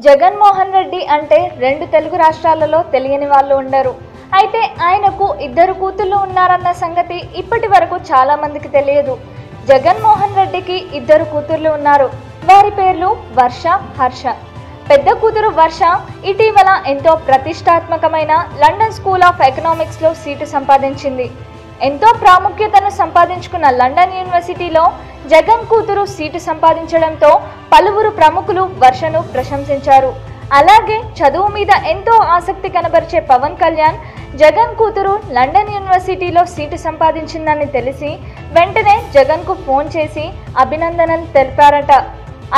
జగన్మోహన్ రెడ్డి అంటే రెండు తెలుగు రాష్ట్రాలలో తెలియని వాళ్ళు ఉండరు. అయితే ఆయనకు ఇద్దరు కూతుళ్ళు ఉన్నారన్న సంగతి ఇప్పటి వరకు చాలా మందికి తెలియదు. జగన్మోహన్ రెడ్డికి ఇద్దరు కూతుర్లు ఉన్నారు. వారి పేర్లు వర్ష, హర్ష. పెద్ద కూతురు వర్ష ఇటీవల ఎంతో ప్రతిష్టాత్మకమైన లండన్ స్కూల్ ఆఫ్ ఎకనామిక్స్లో సీటు సంపాదించింది. ఎంతో ప్రాముఖ్యతను సంపాదించుకున్న లండన్ యూనివర్సిటీలో జగన్ కూతురు సీటు సంపాదించడంతో పలువురు ప్రముఖులు వర్షను ప్రశంసించారు. అలాగే చదువు మీద ఎంతో ఆసక్తి కనబరిచే పవన్ కళ్యాణ్ జగన్ కూతురు లండన్ యూనివర్సిటీలో సీటు సంపాదించిందని తెలిసి వెంటనే జగన్కు ఫోన్ చేసి అభినందనలు తెలిపారట.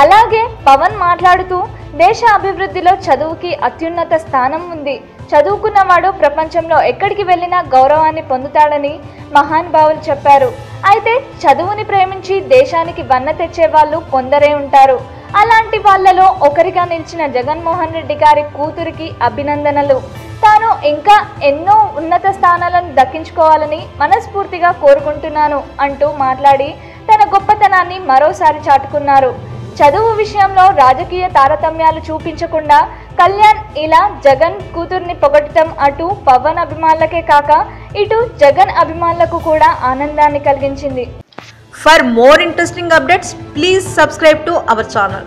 అలాగే పవన్ మాట్లాడుతూ దేశ అభివృద్ధిలో చదువుకి అత్యున్నత స్థానం ఉంది. చదువుకున్నవాడు ప్రపంచంలో ఎక్కడికి వెళ్ళినా గౌరవాన్ని పొందుతాడని మహానుభావులు చెప్పారు. అయితే చదువుని ప్రేమించి దేశానికి వన్న తెచ్చే వాళ్ళు కొందరే ఉంటారు. అలాంటి వాళ్ళలో ఒకరిగా నిలిచిన జగన్మోహన్ రెడ్డి గారి కూతురికి అభినందనలు. తాను ఇంకా ఎన్నో ఉన్నత స్థానాలను దక్కించుకోవాలని మనస్ఫూర్తిగా కోరుకుంటున్నాను అంటూ మాట్లాడి తన గొప్పతనాన్ని మరోసారి చాటుకున్నారు. చదువు విషయంలో రాజకీయ తారతమ్యాలు చూపించకుండా కళ్యాణ్ ఇలా జగన్ కూతుర్ని పొగడటం అటు పవన్ అభిమానులకే కాక ఇటు జగన్ అభిమానులకు కూడా ఆనందాన్ని కలిగించింది. For more interesting updates, please subscribe to our channel.